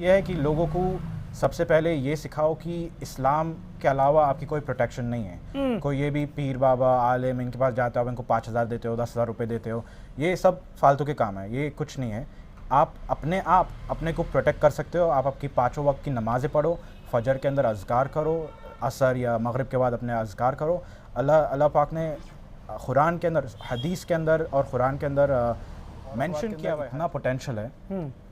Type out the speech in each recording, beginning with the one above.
ये है कि लोगों को सबसे पहले ये सिखाओ कि इस्लाम के अलावा आपकी कोई प्रोटेक्शन नहीं है। कोई ये भी पीर बाबा आलिम इनके पास जाते हो, इनको 5,000 देते हो, 10,000 रुपये देते हो, ये सब फालतू के काम है, ये कुछ नहीं है। आप अपने को प्रोटेक्ट कर सकते हो। आप आपकी 5 वक्त की नमाज़ें पढ़ो, फजर के अंदर अज़कार करो, असर या मगरिब के बाद अपने अज़कार करो। अल्लाह पाक ने कुरान के अंदर, हदीस के अंदर और कुरान के अंदर मेंशन किया हुआ है, इतना पोटेंशियल है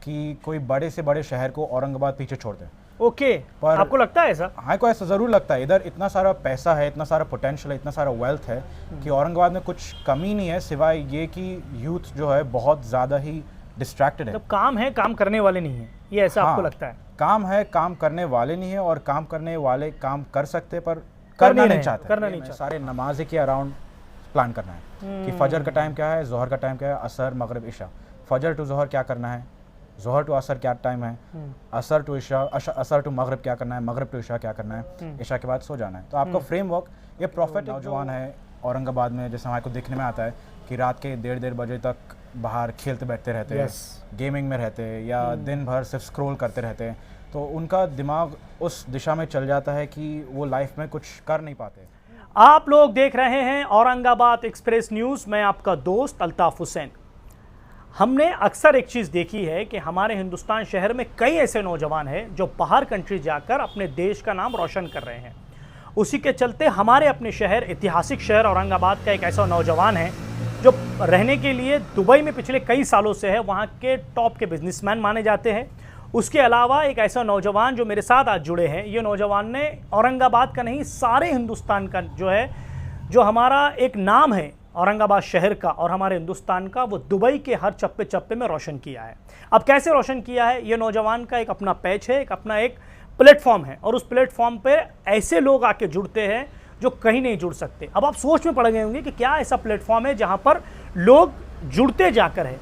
कि कोई बड़े से बड़े शहर को औरंगाबाद पीछे छोड़ दे। ओके, पर आपको लगता है ऐसा? हाँ, को ऐसा ज़रूर लगता है। इधर इतना सारा पैसा है, इतना सारा पोटेंशियल है, इतना सारा वेल्थ है कि औरंगाबाद में कुछ कमी नहीं है, सिवाय ये कि यूथ जो है बहुत ज़्यादा ही डिस्ट्रैक्टेड है। मतलब काम है, काम करने वाले नहीं है, ये ऐसा आपको लगता है? काम है, काम करने वाले नहीं है, और काम करने वाले काम कर सकते पर करना नहीं चाहते। सारे नमाज़ें के अराउंड प्लान करना है कि फजर का टाइम क्या है, जोहर का टाइम क्या है, असर मगरिब इशा। फजर टू जोहर क्या करना है, जोहर टू असर क्या टाइम है, असर टू इशा, असर टू मगरिब क्या करना है, मगरिब टू इशा क्या करना है, इशा के बाद सो जाना है। तो आपका फ्रेमवर्क, ये प्रॉफिट नौजवान है औरंगाबाद में, जैसे हमारे को देखने में आता है कि रात के 1:30 बजे तक बाहर खेलते बैठते रहते हैं, गेमिंग में रहते हैं, या दिन भर सिर्फ स्क्रॉल करते रहते हैं। तो उनका दिमाग उस दिशा में चल जाता है कि वो लाइफ में कुछ कर नहीं पाते। आप लोग देख रहे हैं औरंगाबाद एक्सप्रेस न्यूज़, मैं आपका दोस्त अल्ताफ हुसैन। हमने अक्सर एक चीज़ देखी है कि हमारे हिंदुस्तान शहर में कई ऐसे नौजवान हैं जो बाहर कंट्री जाकर अपने देश का नाम रोशन कर रहे हैं। उसी के चलते हमारे अपने शहर, ऐतिहासिक शहर औरंगाबाद का एक ऐसा नौजवान है जो रहने के लिए दुबई में पिछले कई सालों से है, वहाँ के टॉप के बिजनेसमैन माने जाते हैं। उसके अलावा एक ऐसा नौजवान जो मेरे साथ आज जुड़े हैं, ये नौजवान ने औरंगाबाद का नहीं, सारे हिंदुस्तान का जो है, जो हमारा एक नाम है औरंगाबाद शहर का और हमारे हिंदुस्तान का, वो दुबई के हर चप्पे चप्पे में रोशन किया है। अब कैसे रोशन किया है, ये नौजवान का एक अपना पैच है, एक अपना एक प्लेटफॉर्म है, और उस प्लेटफॉर्म पे ऐसे लोग आके जुड़ते हैं जो कहीं नहीं जुड़ सकते। अब आप सोच में पड़ गए होंगे कि क्या ऐसा प्लेटफॉर्म है जहाँ पर लोग जुड़ते जाकर है।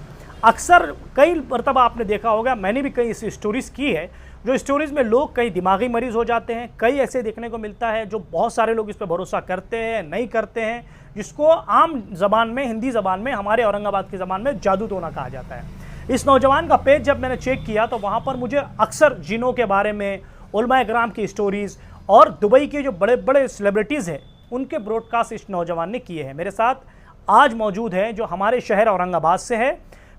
अक्सर कई मरतबा आपने देखा होगा, मैंने भी कई ऐसी स्टोरीज़ की है, जो स्टोरीज़ में लोग कई दिमागी मरीज़ हो जाते हैं। कई ऐसे देखने को मिलता है जो बहुत सारे लोग इस पर भरोसा करते हैं, नहीं करते हैं, जिसको आम ज़बान में, हिंदी ज़बान में, हमारे औरंगाबाद की ज़बान में जादू टोना कहा जाता है। इस नौजवान का पेज जब मैंने चेक किया तो वहाँ पर मुझे अक्सर जिनों के बारे में, उलमाए किराम की स्टोरीज़ और दुबई के जो बड़े बड़े सेलिब्रिटीज़ हैं उनके ब्रॉडकास्ट इस नौजवान ने किए हैं। मेरे साथ आज मौजूद है जो हमारे शहर औरंगाबाद से है,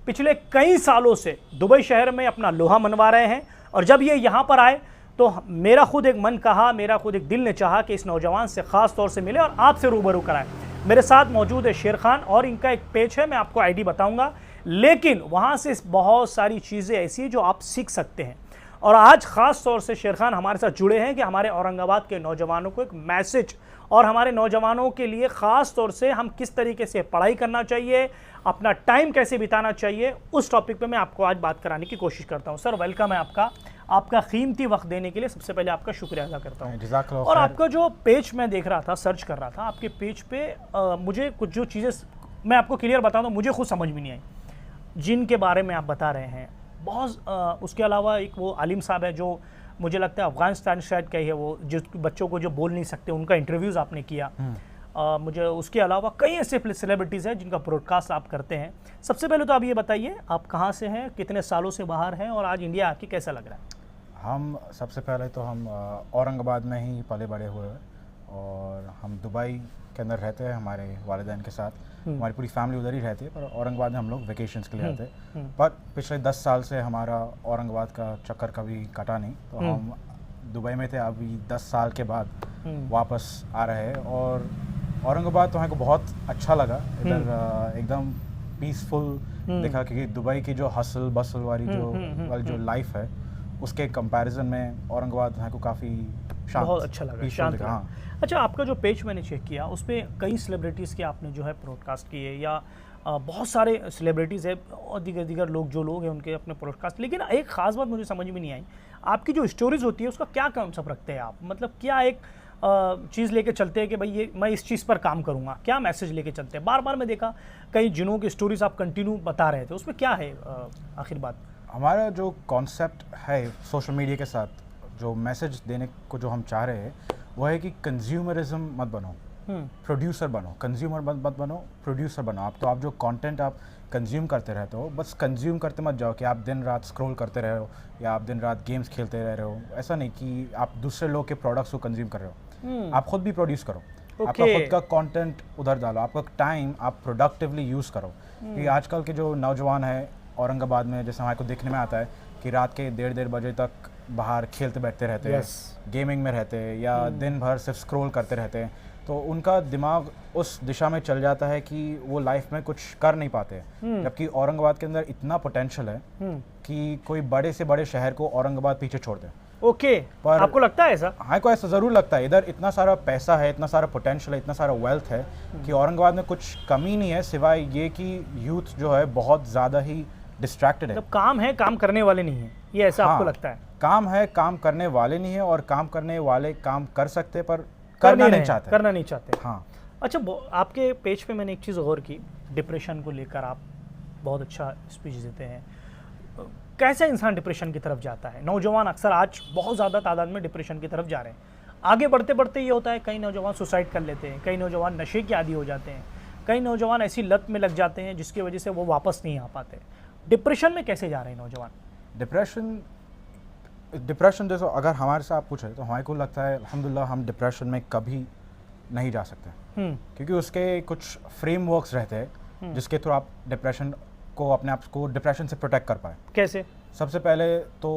पिछले कई सालों से दुबई शहर में अपना लोहा मनवा रहे हैं, और जब ये यहाँ पर आए तो मेरा खुद एक मन कहा, मेरा खुद एक दिल ने चाहा कि इस नौजवान से ख़ास तौर से मिले और आपसे रूबरू कराएं। मेरे साथ मौजूद है शेर खान, और इनका एक पेज है, मैं आपको आईडी बताऊंगा, लेकिन वहाँ से बहुत सारी चीज़ें ऐसी हैं जो आप सीख सकते हैं। और आज ख़ास तौर से शेर खान हमारे साथ जुड़े हैं कि हमारे औरंगाबाद के नौजवानों को एक मैसेज, और हमारे नौजवानों के लिए ख़ास तौर से हम किस तरीके से पढ़ाई करना चाहिए, अपना टाइम कैसे बिताना चाहिए, उस टॉपिक पे मैं आपको आज बात कराने की कोशिश करता हूं। सर, वेलकम है आपका। आपका कीमती वक्त देने के लिए सबसे पहले आपका शुक्रिया अदा करता हूं। और आपका जो पेज मैं देख रहा था, सर्च कर रहा था, आपके पेज पे मुझे कुछ जो चीज़ें मैं आपको क्लियर बता दूँ, मुझे खुद समझ में नहीं आई। जिनके बारे में आप बता रहे हैं बहुत, उसके अलावा एक वो आलिम साहब है जो मुझे लगता है अफगानिस्तान शायद का ही है, वो जिस बच्चों को जो बोल नहीं सकते उनका इंटरव्यूज़ आपने किया। मुझे उसके अलावा कई ऐसे सेलिब्रिटीज़ हैं जिनका ब्रॉडकास्ट आप करते हैं। सबसे पहले तो आप ये बताइए, आप कहाँ से हैं, कितने सालों से बाहर हैं, और आज इंडिया आके कैसा लग रहा है? हम सबसे पहले तो हम औरंगाबाद में ही पले बड़े हुए हैं, और हम दुबई के अंदर रहते हैं हमारे वालिदैन के साथ। हमारी पूरी फैमिली उधर ही रहती है, पर औरंगाबाद में हम लोग वेकेशंस के लिए आते हैं। पर पिछले 10 साल से हमारा औरंगाबाद का चक्कर कभी कटा नहीं, तो हम दुबई में थे, अभी 10 साल के बाद वापस आ रहे हैं। और औरंगाबाद तो हमको बहुत अच्छा लगा, इधर एकदम पीसफुल दिखा, क्योंकि दुबई की जो हसल बसल वाली जो लाइफ है, उसके कंपैरिजन में औरंगाबाद हमको काफ़ी बहुत अच्छा लगा, शांत। हाँ। अच्छा, आपका जो पेज मैंने चेक किया उस पर कई सेलिब्रिटीज़ के आपने जो है ब्रॉडकास्ट किए, या बहुत सारे सेलिब्रिटीज़ है और दीगर लोग जो लोग हैं उनके अपने ब्रॉडकास्ट, लेकिन एक ख़ास बात मुझे समझ में नहीं आई, आपकी जो स्टोरीज़ होती है उसका क्या कॉन्सेप्ट रखते हैं आप? मतलब क्या एक चीज़ लेके चलते हैं कि भाई ये मैं इस चीज़ पर काम करूँगा, क्या मैसेज लेके चलते हैं? बार बार मैं देखा कई जिनों की स्टोरीज़ आप कंटिन्यू बता रहे थे, उसमें क्या है आखिर बात? हमारा जो कॉन्सेप्ट है सोशल मीडिया के साथ, जो मैसेज देने को जो हम चाह रहे हैं वो है कि कंज्यूमरिज्म मत बनो। प्रोड्यूसर बनो, कंज्यूमर मत बनो, प्रोड्यूसर बनो। आप जो कंटेंट आप कंज्यूम करते रहते हो, बस कंज्यूम करते मत जाओ कि आप दिन रात स्क्रॉल करते रहे हो या आप दिन रात गेम्स खेलते रह रहे हो। ऐसा नहीं कि आप दूसरे लोग के प्रोडक्ट्स को कंज्यूम कर रहे हो, आप खुद भी प्रोड्यूस करो। आपका खुद का कंटेंट उधर डालो, आपका टाइम आप प्रोडक्टिवली यूज़ करो। कि आजकल के जो नौजवान है औरंगाबाद में, जैसे हमारे को देखने में आता है कि रात के 1:30 बजे तक बाहर खेलते बैठते रहते हैं, गेमिंग में रहते हैं या दिन भर सिर्फ स्क्रॉल करते रहते हैं, तो उनका दिमाग उस दिशा में चल जाता है कि वो लाइफ में कुछ कर नहीं पाते। जबकि औरंगाबाद के अंदर इतना पोटेंशियल है कि कोई बड़े से बड़े शहर को औरंगाबाद पीछे छोड़ दे। पर आपको लगता है ऐसा? हाँ, को ऐसा ज़रूर लगता है। इधर इतना सारा पैसा है, इतना सारा पोटेंशियल है, इतना सारा वेल्थ है कि औरंगाबाद में कुछ कमी नहीं है, सिवाय ये कि यूथ जो है बहुत ज़्यादा ही डिस्ट्रैक्टेड है। मतलब काम है, काम करने वाले नहीं है, ये ऐसा आपको लगता है? काम है, काम करने वाले नहीं है, और काम करने वाले काम कर सकते पर करना नहीं चाहते। हाँ। अच्छा, आपके पेज पे मैंने एक चीज़ गौर की, डिप्रेशन को लेकर आप बहुत अच्छा स्पीच देते हैं। कैसे इंसान डिप्रेशन की तरफ जाता है? नौजवान अक्सर आज बहुत ज़्यादा तादाद में डिप्रेशन की तरफ जा रहे हैं। आगे बढ़ते बढ़ते ये होता है, कई नौजवान सुसाइड कर लेते हैं, कई नौजवान नशे के आदी हो जाते हैं, कई नौजवान ऐसी लत में लग जाते हैं जिसकी वजह से वो वापस नहीं आ पाते। डिप्रेशन में कैसे जा रहे हैं नौजवान? डिप्रेशन जैसे अगर हमारे से आप पूछे तो हमारे को लगता है अल्हम्दुलिल्लाह हम डिप्रेशन में कभी नहीं जा सकते, क्योंकि उसके कुछ फ्रेमवर्क्स रहते हैं जिसके थ्रू आप डिप्रेशन को अपने आप को डिप्रेशन से प्रोटेक्ट कर पाए। कैसे? सबसे पहले तो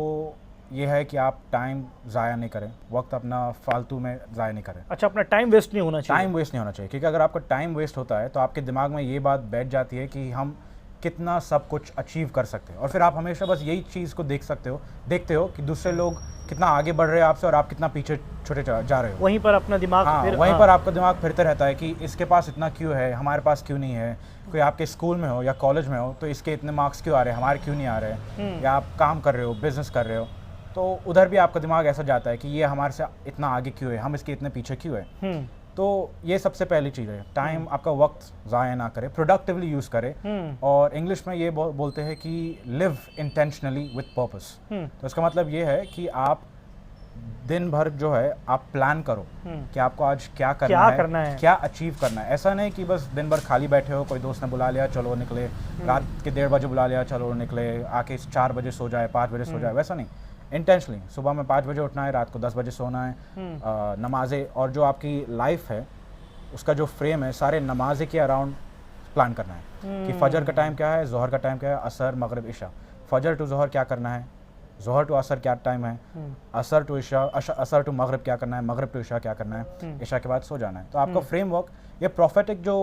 ये है कि आप टाइम ज़ाया नहीं करें, वक्त अपना फालतू में ज़ाया नहीं करें। अच्छा, अपना टाइम वेस्ट नहीं होना चाहिए। टाइम वेस्ट नहीं होना चाहिए, क्योंकि अगर आपका टाइम वेस्ट होता है तो आपके दिमाग में ये बात बैठ जाती है कि हम कितना सब कुछ अचीव कर सकते हैं, और फिर आप हमेशा बस यही चीज़ को देखते हो कि दूसरे लोग कितना आगे बढ़ रहे हैं आपसे और आप कितना पीछे छोटे जा रहे हो। वहीं पर अपना दिमाग वहीं पर आपका दिमाग फिरते रहता है कि इसके पास इतना क्यों है, हमारे पास क्यों नहीं है। कोई आपके स्कूल में हो या कॉलेज में हो तो इसके इतने मार्क्स क्यों आ रहे हैं, हमारे क्यों नहीं आ रहे हैं। या आप काम कर रहे हो, बिजनेस कर रहे हो, तो उधर भी आपका दिमाग ऐसा जाता है कि ये हमारे से इतना आगे क्यों है, हम इसके इतने पीछे क्यों है। तो ये सबसे पहली चीज़ है, टाइम आपका वक्त ज़ाया ना करे, प्रोडक्टिवली यूज़ करे। और इंग्लिश में ये बोलते हैं कि लिव इंटेंशनली विथ पर्पस। तो इसका मतलब ये है कि आप दिन भर जो है आप प्लान करो कि आपको आज क्या करना है, क्या अचीव करना है। ऐसा नहीं कि बस दिन भर खाली बैठे हो, कोई दोस्त ने बुला लिया चलो निकले, रात के 1:30 बजे बुला लिया चलो निकले, आके 4 बजे सो जाए, 5 बजे सो जाए, वैसा नहीं। इंटेंशनली सुबह में 5 बजे उठना है, रात को 10 बजे सोना है। नमाजें और जो आपकी लाइफ है उसका जो फ्रेम है सारे नमाजें के अराउंड प्लान करना है कि फजर का टाइम क्या है, जोहर का टाइम क्या है, असर मगरिब इशा। फजर टू जोहर क्या करना है, जोहर टू असर क्या टाइम है, असर टू इशा, असर टू मगरिब क्या करना है, मगरिब टू इशा क्या करना है, इशा के बाद सो जाना है। तो आपका फ्रेमवर्क, ये प्रोफेटिक जो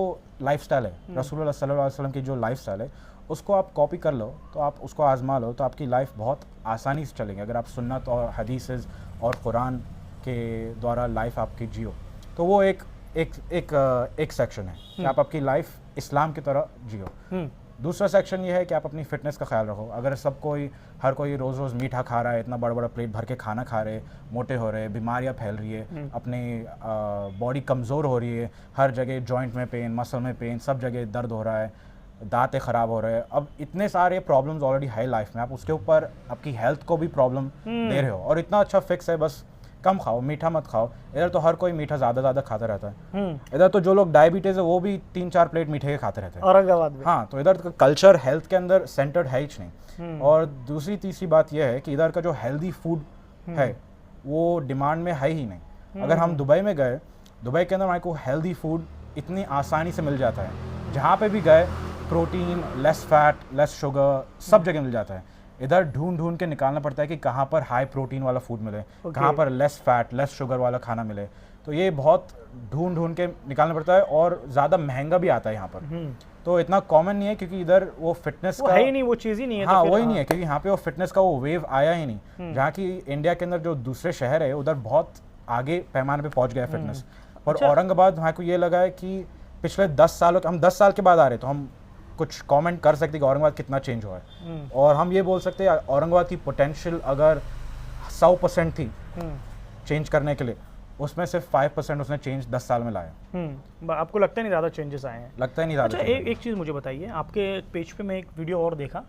लाइफस्टाइल है, रसूलुल्लाह सल्लल्लाहु अलैहि वसल्लम की जो लाइफस्टाइल है, उसको आप कॉपी कर लो, तो आप उसको आजमा लो, तो आपकी लाइफ बहुत आसानी से चलेगी। अगर आप सुन्नत और हदीसेस और कुरान के द्वारा लाइफ आपकी जियो, तो वो एक सेक्शन है कि आप आपकी लाइफ इस्लाम की तरह जियो। दूसरा सेक्शन ये है कि आप अपनी फिटनेस का ख्याल रखो। अगर हर कोई रोज़ रोज़ मीठा खा रहा है, इतना बड़ा बड़ा प्लेट भर के खाना खा रहे, मोटे हो रहे, बीमारियां फैल रही है, अपनी बॉडी कमज़ोर हो रही है, हर जगह जॉइंट में पेन, मसल में पेन, सब जगह दर्द हो रहा है, दांतें ख़राब हो रहे हैं, अब इतने सारे प्रॉब्लम्स ऑलरेडी है लाइफ में, आप उसके ऊपर आपकी हेल्थ को भी प्रॉब्लम दे रहे हो। और इतना अच्छा फिक्स है, बस कम खाओ, मीठा मत खाओ। इधर तो हर कोई मीठा ज़्यादा खाता रहता है। इधर तो जो लोग डायबिटीज़ है वो भी 3-4 प्लेट मीठे के खाते रहते हैं औरंगाबाद में। हाँ, तो इधर का कल्चर हेल्थ के अंदर सेंटर्ड है ही नहीं। और दूसरी तीसरी बात यह है कि इधर का जो हेल्दी फूड है वो डिमांड में है ही नहीं। अगर हम दुबई में गए, दुबई के अंदर हमारे को हेल्दी फूड इतनी आसानी से मिल जाता है, जहाँ पे भी गए protein, less fat, less sugar, सब जगह मिल जाता है। इधर ढूंढ के निकालना पड़ता है कि कहाँ पर हाई प्रोटीन वाला फूड मिले, कहाँ पर लेस फैट, लेस शुगर वाला खाना मिले। तो ये बहुत ढूंढ के निकालना पड़ता है और ज़्यादा महंगा भी आता है यहाँ पर। तो इतना कॉमन नहीं है क्योंकि इधर वो फिटनेस का है ही नहीं, वो चीज़ ही नहीं है। हाँ, वही नहीं है क्योंकि यहाँ पे वो फिटनेस का वो वेव आया ही नहीं। जहाँ की इंडिया के अंदर जो दूसरे शहर है उधर बहुत आगे पैमाने पे पहुँच गया फिटनेस। और औरंगाबाद वहाँ को ये लगा है कि पिछले 10 सालों, हम 10 साल के बाद आ रहे, तो हम कुछ कमेंट कर सकते कि औरंगाबाद कितना चेंज हुआ है। और हम ये बोल सकते हैं औरंगाबाद की पोटेंशियल अगर 100% थी चेंज करने के लिए, उसमें सिर्फ 5% उसने चेंज 10 साल में लाया। आपको लगता नहीं ज़्यादा चेंजेस आए हैं? लगता ही नहीं ज़्यादा। अच्छा, एक चीज़ मुझे बताइए, आपके पेज पे मैं एक वीडियो और देखा,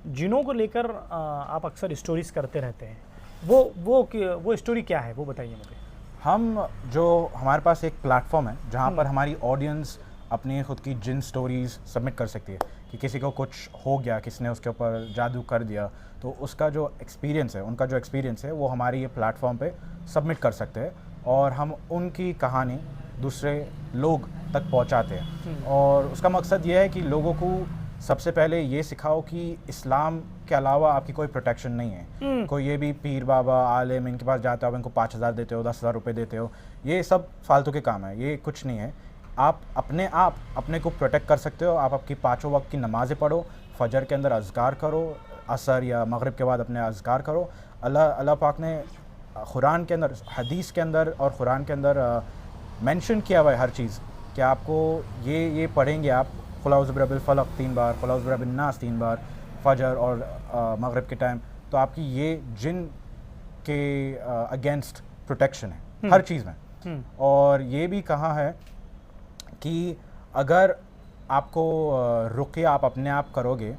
जिनों को लेकर आप अक्सर स्टोरीज करते रहते हैं, वो स्टोरी क्या है, वो बताइए मुझे। हम जो हमारे पास एक प्लेटफॉर्म है जहाँ पर हमारी ऑडियंस अपनी खुद की जिन स्टोरीज सबमिट कर सकती है कि किसी को कुछ हो गया, किसी ने उसके ऊपर जादू कर दिया, तो उसका जो एक्सपीरियंस है, उनका जो एक्सपीरियंस है वो हमारी ये प्लेटफॉर्म पे सबमिट कर सकते हैं और हम उनकी कहानी दूसरे लोग तक पहुंचाते हैं। और उसका मकसद ये है कि लोगों को सबसे पहले ये सिखाओ कि इस्लाम के अलावा आपकी कोई प्रोटेक्शन नहीं है। कोई ये भी पीर बाबा आलिम इनके पास जाते हो, इनको 5,000 देते हो, 10,000 रुपये देते हो, ये सब फालतू के काम है, ये कुछ नहीं है। आप अपने को प्रोटेक्ट कर सकते हो। आप आपकी 5 वक्त की नमाज़ें पढ़ो, फजर के अंदर अज़कार करो, असर या मगरिब के बाद अपने अज़कार करो। अल्लाह पाक ने कुरान के अंदर, हदीस के अंदर और कुरान के अंदर मेंशन किया हुआ है हर चीज़ कि आपको ये पढ़ेंगे आप कुल औज़ु बिरब्बिल फलक 3 बार, कुल औज़ु बिरब्बिन नास 3 बार, फजर और मगरिब के टाइम, तो आपकी ये जिन के अगेंस्ट प्रोटेक्शन है हर चीज़ में। और ये भी कहा है कि अगर आपको रुक़या आप अपने आप करोगे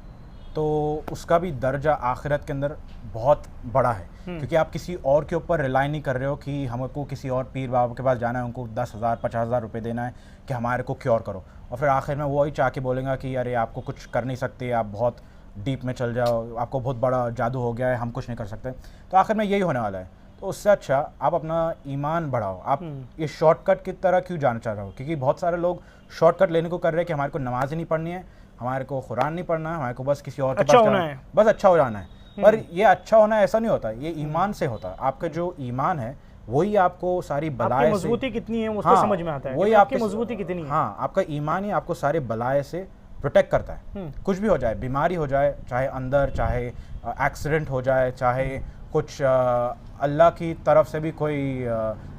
तो उसका भी दर्जा आखिरत के अंदर बहुत बड़ा है, क्योंकि आप किसी और के ऊपर रिलाई नहीं कर रहे हो कि हमको किसी और पीर बाबा के पास जाना है, उनको 10,000 50,000 रुपये देना है कि हमारे को क्योर करो, और फिर आखिर में वही चाह के बोलेगा कि अरे आपको कुछ कर नहीं सकते, आप बहुत डीप में चल जाओ, आपको बहुत बड़ा जादू हो गया है, हम कुछ नहीं कर सकते। तो आखिर में यही होने वाला है। तो उससे अच्छा आप अपना ईमान बढ़ाओ। आप ये शॉर्टकट की तरह क्यों जाना चाह रहे हो? क्योंकि बहुत सारे लोग शॉर्टकट लेने को कर रहे हैं कि हमारे को नमाज ही नहीं पढ़नी है, हमारे को कुरान नहीं पढ़ना है, हमारे को बस किसी और के पास जाना है, बस अच्छा हो जाना है। पर ये अच्छा होना ऐसा नहीं होता, ये ईमान से होता है। आपका जो ईमान है वही आपको सारी बलाएं से, मजबूती कितनी है उसको समझ में आता है, वही आपकी मजबूती कितनी है। हाँ, आपका ईमान ही आपको सारे बलाएं से प्रोटेक्ट करता है। कुछ भी हो जाए, बीमारी हो जाए, चाहे अंदर, चाहे एक्सीडेंट हो जाए, चाहे कुछ अल्लाह की तरफ से भी कोई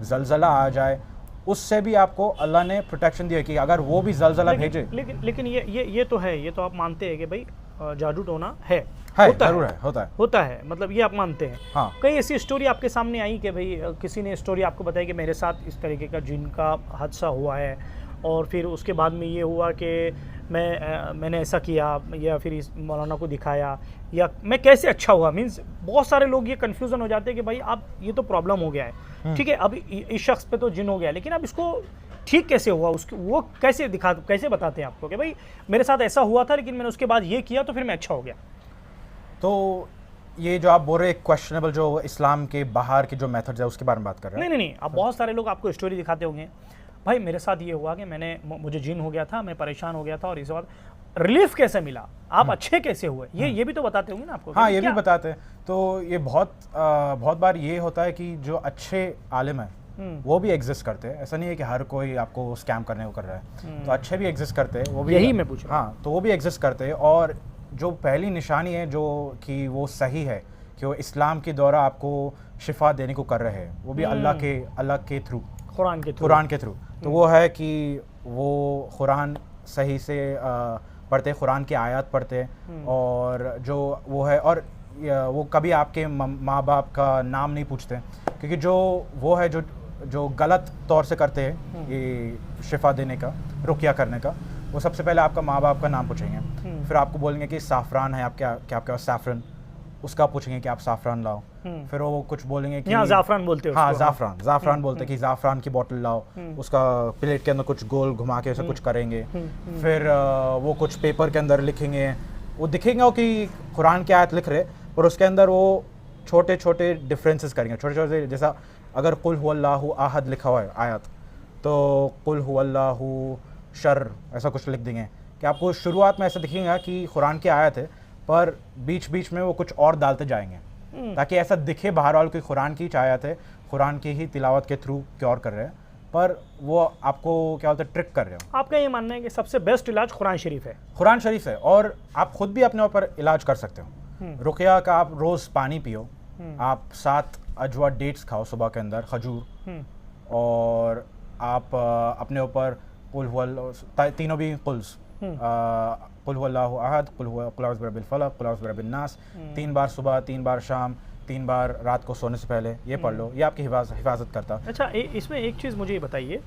जलजला आ जाए, उससे भी आपको अल्लाह ने प्रोटेक्शन दिया कि अगर वो भी जलजला भेजे। लेकिन ये तो है, ये तो आप मानते हैं कि भाई जादू टोना है, होता है, मतलब ये आप मानते हैं। हाँ। कई ऐसी स्टोरी आपके सामने आई कि भाई किसी ने स्टोरी आपको बताई कि मेरे साथ इस तरीके का जिन का हादसा हुआ है, और फिर उसके बाद में ये हुआ कि मैंने ऐसा किया, या फिर इस मौलाना को दिखाया, या मैं कैसे अच्छा हुआ। मीन्स बहुत सारे लोग ये कन्फ्यूज़न हो जाते हैं कि भाई आप ये तो प्रॉब्लम हो गया है, ठीक है, अब इस शख्स पे तो जिन हो गया, लेकिन अब इसको ठीक कैसे हुआ, उसको वो कैसे बताते हैं आपको कि भाई मेरे साथ ऐसा हुआ था, लेकिन मैंने उसके बाद ये किया तो फिर मैं अच्छा हो गया। तो ये जो आप बोल रहे हैं क्वेश्चनेबल, जो इस्लाम के बाहर के जो मेथड्स है उसके बारे में बात कर रहे हैं। नहीं, अब बहुत सारे लोग आपको स्टोरी दिखाते होंगे, भाई मेरे साथ ये हुआ कि मुझे जिन हो गया था, मैं परेशान हो गया था, और इस बात रिलीफ कैसे मिला, आप अच्छे कैसे हुए, ये भी तो बताते होंगे ना आपको। हाँ, ये भी बताते हैं। तो ये बहुत बार ये होता है कि जो अच्छे आलिम है वो भी एग्जिस्ट करते हैं। ऐसा नहीं है कि हर कोई आपको स्कैम करने को कर रहा है, तो अच्छे भी एग्जिस्ट करते हैं, वो भी, यही मैं पूछ रहा हूं। हाँ, तो वो भी एग्जिस्ट करते हैं। और जो पहली निशानी है जो कि वो सही है कि वो इस्लाम के द्वारा आपको शिफा देने को कर रहे हैं, वो भी अल्लाह के थ्रू, कुरान के थ्रू। तो वो है कि वो कुरान सही से पढ़ते, कुरान की आयत पढ़ते, और जो वो है, और वो कभी आपके माँ बाप का नाम नहीं पूछते, क्योंकि जो वो है जो गलत तौर से करते हैं ये शिफा देने का, रुकिया करने का, वो सबसे पहले आपका माँ बाप का नाम पूछेंगे, फिर आपको बोलेंगे कि साफ़रान है आपके पास सैफरन, उसका पूछेंगे कि आप साफ़रान लाओ, फिर वो कुछ बोलेंगे कि ज़ाफ़रान बोलते हो। हाँ, ज़ाफ़रान बोलते कि ज़ाफ़रान की बोतल लाओ, उसका प्लेट के अंदर कुछ गोल घुमा के ऐसा कुछ करेंगे, फिर वो कुछ पेपर के अंदर लिखेंगे, वो दिखेंगे कि कुरान की आयत लिख रहे, पर उसके अंदर वो छोटे छोटे डिफरेंसेस करेंगे, छोटे छोटे, जैसा अगर कुल हुवल्लाहु अहद लिखा हुआ है आयत, तो कुल हुवल्लाहु शर ऐसा कुछ लिख देंगे कि आपको शुरुआत में ऐसा दिखेगा कि कुरान की आयत है, पर बीच बीच में वो कुछ और डालते जाएंगे, ताकि ऐसा दिखे बाहर वालों की कुरान की आयत है, कुरान की ही तिलावत के थ्रू क्योर कर रहे हैं, पर वो आपको क्या बोलते हैं, ट्रिक कर रहे हो। आपका ये मानना है कि सबसे बेस्ट इलाज कुरान शरीफ है? कुरान शरीफ है, और आप खुद भी अपने ऊपर इलाज कर सकते हो। रुकिया का आप रोज़ पानी पियो, आप 7 अजवा डेट्स खाओ सुबह के अंदर, खजूर, और आप अपने ऊपर तीनों भी कुल्स, कुल हुवल्लाहु अहद, कुल औज़ु बिरब्बिल फलक, कुल औज़ु बिरब्बिन नास, 3 बार सुबह, 3 बार शाम, 3 बार रात को सोने से पहले ये पढ़ लो, ये आपकी हिफाजत करता। अच्छा, इसमें एक चीज़ मुझे बताइए,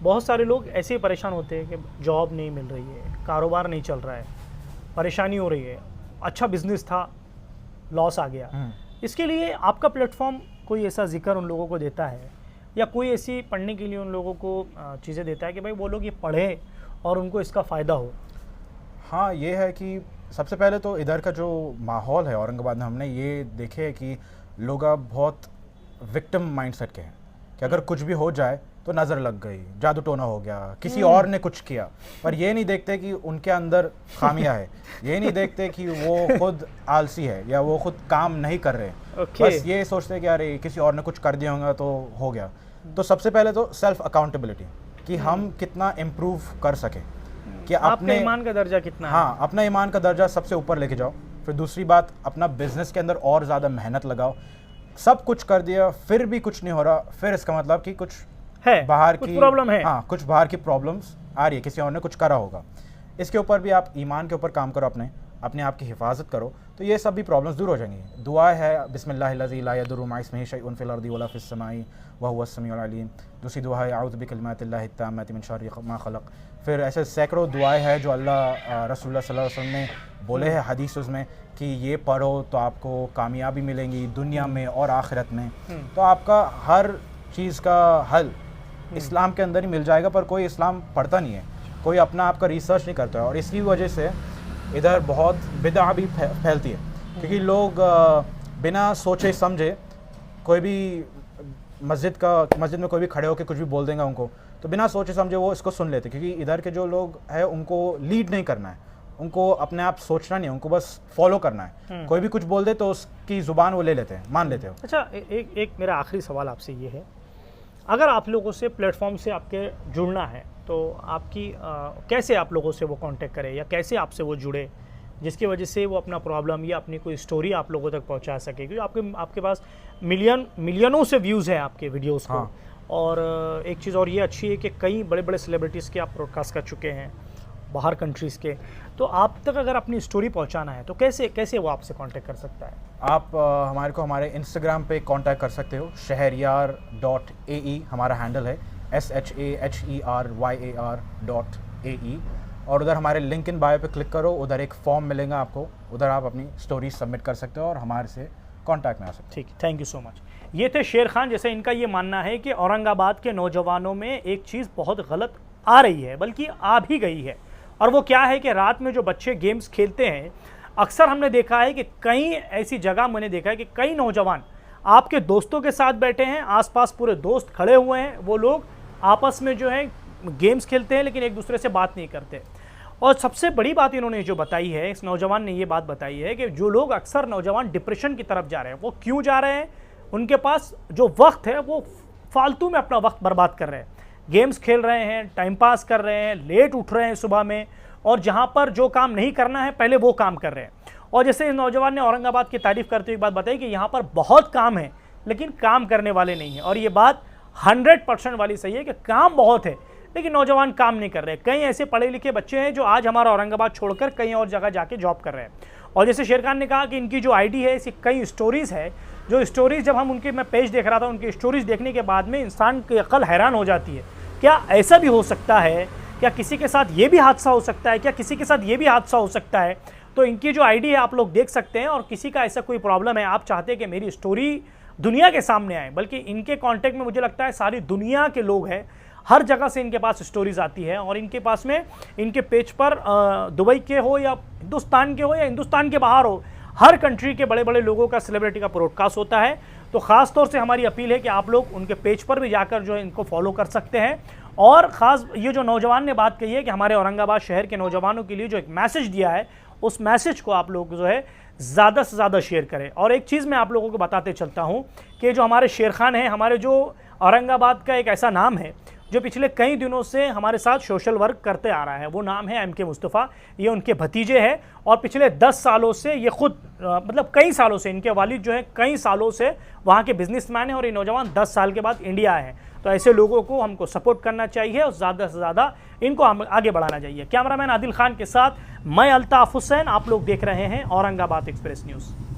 बहुत सारे लोग ऐसे ही परेशान होते हैं कि जॉब नहीं मिल रही है, कारोबार नहीं चल रहा है, परेशानी हो रही है, अच्छा बिजनेस था, लॉस आ गया, इसके लिए आपका प्लेटफॉर्म कोई ऐसा जिक्र उन लोगों को देता है, या कोई ऐसी पढ़ने के लिए उन लोगों को चीज़ें देता है कि भाई वो लोग ये पढ़ें और उनको इसका फ़ायदा हो? हाँ, ये है कि सबसे पहले तो इधर का जो माहौल है औरंगाबाद में, हमने ये देखे है कि लोग अब बहुत विक्टिम माइंडसेट के हैं कि अगर कुछ भी हो जाए तो नज़र लग गई, जादू टोना हो गया, किसी और ने कुछ किया, पर ये नहीं देखते कि उनके अंदर खामियां है, ये नहीं देखते कि वो खुद आलसी है या वो खुद काम नहीं कर रहे। बस ये सोचते हैं कि अरे किसी और ने कुछ कर दिया होगा तो हो गया। तो सबसे पहले तो सेल्फ अकाउंटेबिलिटी, कि हम कितना इम्प्रूव कर सकें, कि अपने ईमान का दर्जा कितना है। हाँ, अपना ईमान का दर्जा सबसे ऊपर लेके जाओ। फिर दूसरी बात, अपना बिजनेस के अंदर और ज़्यादा मेहनत लगाओ। सब कुछ कर दिया फिर भी कुछ नहीं हो रहा, फिर इसका मतलब कि कुछ है, बाहर कुछ की प्रॉब्लम है। हाँ, कुछ बाहर की प्रॉब्लम्स आ रही है, किसी और ने कुछ करा होगा। इसके ऊपर भी आप ईमान के ऊपर काम करो, अपने आप की हिफाजत करो, तो ये सब भी प्रॉब्लम्स दूर हो जाएंगी। दुआ है बिस्मिल्लाहिल्लज़ी ला यदुर्रु मअ इस्मिही शैउन फिल अर्दि वला फिस समाई व हुवस समीउल अलीम। दूसरी दुआ है अऊज़ु बिकलिमातिल्लाहि त्ताम्माति मिन शर्रि मा खलक़। फिर ऐसे सैकड़ों दुआएं हैं जो अल्लाह रसूलुल्लाह सल्लल्लाहु अलैहि वसल्लम ने बोले हैं हदीस में कि ये पढ़ो तो आपको कामयाबी मिलेंगी दुनिया में और आखिरत में। तो आपका हर चीज़ का हल इस्लाम के अंदर ही मिल जाएगा, पर कोई इस्लाम पढ़ता नहीं है, कोई अपना आपका रिसर्च नहीं करता है, और इसी वजह से इधर बहुत बिदअ भी फैलती है, क्योंकि लोग बिना सोचे समझे कोई भी मस्जिद में कोई भी खड़े होकर कुछ भी बोल देंगे उनको, तो बिना सोचे समझे वो इसको सुन लेते, क्योंकि इधर के जो लोग हैं उनको लीड नहीं करना है, उनको अपने आप सोचना नहीं है, उनको बस फॉलो करना है। कोई भी कुछ बोल दे तो उसकी ज़ुबान वो ले लेते हैं, मान लेते हो। अच्छा, एक मेरा आखिरी सवाल आपसे ये है, अगर आप लोगों से प्लेटफॉर्म से आपके जुड़ना है तो आपकी कैसे आप लोगों से वो कांटेक्ट करें या कैसे आपसे वो जुड़े, जिसकी वजह से वो अपना प्रॉब्लम या अपनी कोई स्टोरी आप लोगों तक पहुंचा सके, क्योंकि आपके पास मिलियनों से व्यूज़ हैं आपके वीडियोस को। हाँ। और एक चीज़ और ये अच्छी है कि कई बड़े बड़े सेलिब्रिटीज़ के आप ब्रॉडकास्ट कर चुके हैं बाहर कंट्रीज़ के, तो आप तक अगर अपनी स्टोरी पहुंचाना है तो कैसे वो आपसे कांटेक्ट कर सकता है? आप हमारे इंस्टाग्राम पे कांटेक्ट कर सकते हो, shehryar.ae हमारा हैंडल है, SHAHERYAR.AE, और उधर हमारे लिंक इन बायो पे क्लिक करो, उधर एक फॉर्म मिलेगा आपको, उधर आप अपनी स्टोरी सबमिट कर सकते हो और हमारे से कांटेक्ट में आ सकते हो। ठीक, थैंक यू सो मच। ये थे शेर खान। जैसे इनका ये मानना है कि औरंगाबाद के नौजवानों में एक चीज़ बहुत गलत आ रही है, बल्कि आ भी गई है, और वो क्या है कि रात में जो बच्चे गेम्स खेलते हैं, अक्सर हमने देखा है कि कई ऐसी जगह मैंने देखा है कि कई नौजवान आपके दोस्तों के साथ बैठे हैं, आसपास पूरे दोस्त खड़े हुए हैं, वो लोग आपस में जो है गेम्स खेलते हैं लेकिन एक दूसरे से बात नहीं करते। और सबसे बड़ी बात इन्होंने जो बताई है, इस नौजवान ने ये बात बताई है कि जो लोग अक्सर नौजवान डिप्रेशन की तरफ जा रहे हैं, वो क्यों जा रहे हैं? उनके पास जो वक्त है वो फालतू में अपना वक्त बर्बाद कर रहे हैं, गेम्स खेल रहे हैं, टाइम पास कर रहे हैं, लेट उठ रहे हैं सुबह में, और जहां पर जो काम नहीं करना है पहले वो काम कर रहे हैं। और जैसे इस नौजवान ने औरंगाबाद की तारीफ करते हुए एक बात बताई कि यहाँ पर बहुत काम है लेकिन काम करने वाले नहीं हैं, और ये बात 100% वाली सही है कि काम बहुत है लेकिन नौजवान काम नहीं कर रहे। कई ऐसे पढ़े लिखे बच्चे हैं जो आज हमारा औरंगाबाद छोड़कर कहीं और जगह जाके जॉब कर रहे हैं। और जैसे शेर खान ने कहा कि इनकी जो आईडी है, इसकी कई स्टोरीज़ है, जो स्टोरीज़ जब हम मैं पेज देख रहा था, उनकी स्टोरीज़ देखने के बाद में इंसान की अकल हैरान हो जाती है। क्या ऐसा भी हो सकता है? क्या किसी के साथ ये भी हादसा हो सकता है? क्या किसी के साथ ये भी हादसा हो सकता है? तो इनकी जो आईडी है आप लोग देख सकते हैं, और किसी का ऐसा कोई प्रॉब्लम है, आप चाहते हैं कि मेरी स्टोरी दुनिया के सामने आए, बल्कि इनके कांटेक्ट में मुझे लगता है सारी दुनिया के लोग हैं, हर जगह से इनके पास स्टोरीज आती है, और इनके पास में इनके पेज पर दुबई के हो या हिंदुस्तान के हो या हिंदुस्तान के बाहर हो, हर कंट्री के बड़े बड़े लोगों का सेलिब्रिटी का ब्रॉडकास्ट होता है। तो ख़ास तौर से हमारी अपील है कि आप लोग उनके पेज पर भी जाकर जो है इनको फॉलो कर सकते हैं। और ख़ास ये जो नौजवान ने बात कही है कि हमारे औरंगाबाद शहर के नौजवानों के लिए जो एक मैसेज दिया है, उस मैसेज को आप लोग जो है ज़्यादा से ज़्यादा शेयर करें। और एक चीज़ मैं आप लोगों को बताते चलता हूँ कि जो हमारे शेर खान हैं, हमारे जो औरंगाबाद का एक ऐसा नाम है जो पिछले कई दिनों से हमारे साथ सोशल वर्क करते आ रहा है, वो नाम है MK मुस्तफ़ा। ये उनके भतीजे हैं, और पिछले 10 सालों से ये खुद मतलब कई सालों से इनके वालिद जो है कई सालों से वहाँ के बिजनेसमैन हैं, और ये नौजवान 10 साल के बाद इंडिया आए हैं। तो ऐसे लोगों को हमको सपोर्ट करना चाहिए और ज़्यादा से ज़्यादा इनको आगे बढ़ाना चाहिए। कैमरामैन आदिल खान के साथ मैं अल्ताफ हुसैन, आप लोग देख रहे हैं औरंगाबाद एक्सप्रेस न्यूज़।